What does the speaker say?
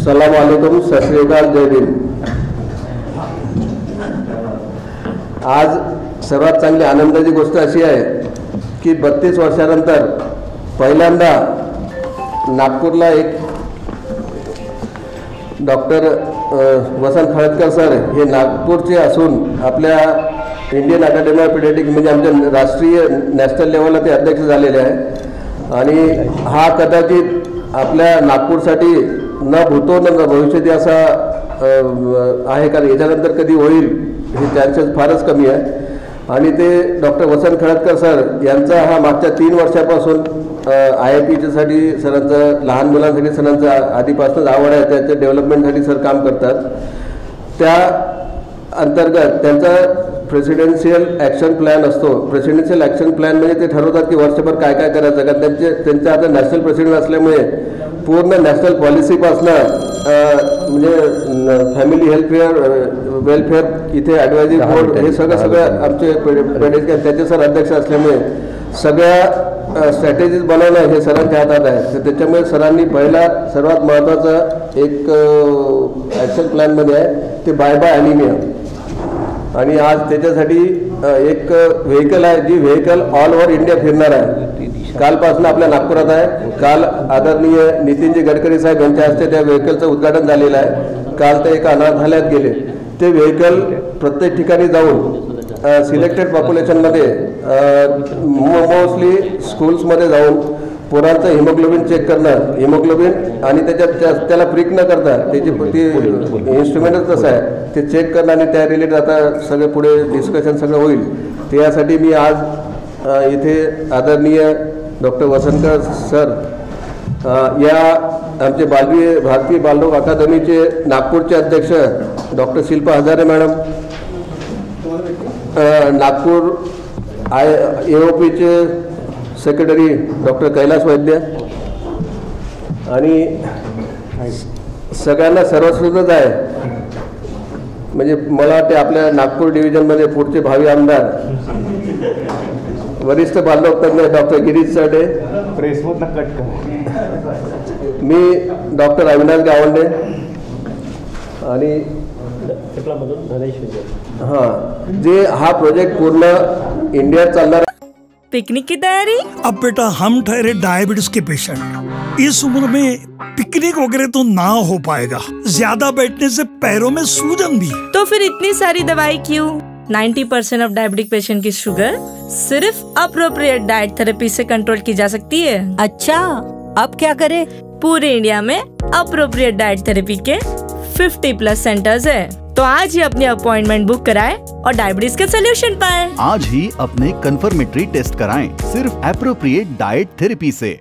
सलाम वालेकुम, सत श्री अकाल, जय भीम। आज सर्वात चांगली आनंदाची गोष्ट अशी आहे की 32 वर्षानंतर पहिल्यांदा नागपूरला एक डॉक्टर वसंत खळदकर सर हे नागपूरचे असून आपल्या इंडियन अकॅडमी ऑफ पीडियाट्रिक्स म्हणजे आमच्या राष्ट्रीय नॅशनल लेवलला ते अध्यक्ष झालेले आहे। आणि हा कदाचित आपल्या नागपूरसाठी न भूतो न भविष्यती असा आहे, कारण याच्यानंतर कधी होईल हे चान्सेस फारच कमी आहे। आणि ते डॉक्टर वसंत खळदकर सर यांचा हा मागच्या 3 वर्षापासून IIPसाठी सरांचं, लहान मुलांसाठी सरांचं आधीपासूनच आवड आहे, त्याच्या डेव्हलपमेंटसाठी सर काम करतात। त्या अंतर्गत त्यांचा प्रेसिडेन्शियल ॲक्शन प्लॅन असतो। प्रेसिडेन्शियल ॲक्शन प्लॅन म्हणजे ते ठरवतात की वर्षभर काय काय करायचं, कारण त्यांच्या आता नॅशनल प्रेसिडेंट असल्यामुळे पूर्ण नॅशनल पॉलिसीपासनं म्हणजे फॅमिली वेलफेअर इथे ॲडवायझरी बोर्ड हे सगळं आमचे पेडियाट्रिशियन त्याचे सर अध्यक्ष असल्यामुळे सगळ्या स्ट्रॅटेजीज बनवणं हे सरांच्या हातात आहे। तर त्याच्यामुळे सरांनी पहिला सर्वात महत्त्वाचं एक ॲक्शन प्लॅनमध्ये आहे ते बाय ॲनिमिया। आणि आज त्याच्यासाठी एक व्हेकल आहे, जी व्हेकल ऑल ओव्हर इंडिया फिरणार आहे। कालपासून आपल्या नागपुरात आहे। काल आदरणीय नितीनजी गडकरी साहेब यांच्या हस्ते त्या व्हेकलचं उद्घाटन झालेलं आहे। काल ते एका अनाथालयात गेले। ते व्हेकल प्रत्येक ठिकाणी जाऊन सिलेक्टेड पॉप्युलेशनमध्ये मोस्टली स्कूल्समध्ये जाऊन पोरांचं हिमोग्लोबिन चेक करणं, हिमोग्लोबिन आणि त्याला प्रिक न करता त्याची इन्स्ट्रुमेंटच तसं आहे ते चेक करणं आणि त्या रिलेटेड आता सगळे पुढे डिस्कशन सगळं होईल। त्यासाठी मी आज इथे आदरणीय डॉक्टर वसंत सर या आमचे भारतीय बालरोग अकादमीचे नागपूरचे अध्यक्ष डॉक्टर शिल्पा हजारे मॅडम, नागपूर AOPचे सेक्रेटरी डॉक्टर कैलास वैद्य आणि सगळ्यांना सर्वश्रुतच आहे। म्हणजे मला वाटते आपल्या नागपूर डिव्हिजनमध्ये पुढचे भावी आमदार वरिष्ठ बालरोग तज्ञ डॉक्टर गिरीश सरडे, मी डॉक्टर अविनाश गावंडे आणि जे हा प्रोजेक्ट पूर्ण इंडियात चालणार। पिकनिक की तैयारी? अब बेटा हम ठहरे डायबिटीज के पेशेंट, इस उम्र में पिकनिक वगैरह तो ना हो पाएगा, ज्यादा बैठने से पैरों में सूजन भी। तो फिर इतनी सारी दवाई क्यों? 90% ऑफ डायबिटिक पेशेंट की शुगर सिर्फ अप्रोप्रिएट डाइट थेरेपी से कंट्रोल की जा सकती है। अच्छा, अब क्या करें? पूरे इंडिया में अप्रोप्रिएट डाइट थेरेपी के 50+ सेंटर्स है। तो आज ही अपनी अपॉइंटमेंट बुक कराएं और डायबिटीज के सोल्यूशन पाएं। आज ही अपने कंफर्मेटरी टेस्ट कराएं सिर्फ एप्रोप्रिएट डाइट थेरेपी से।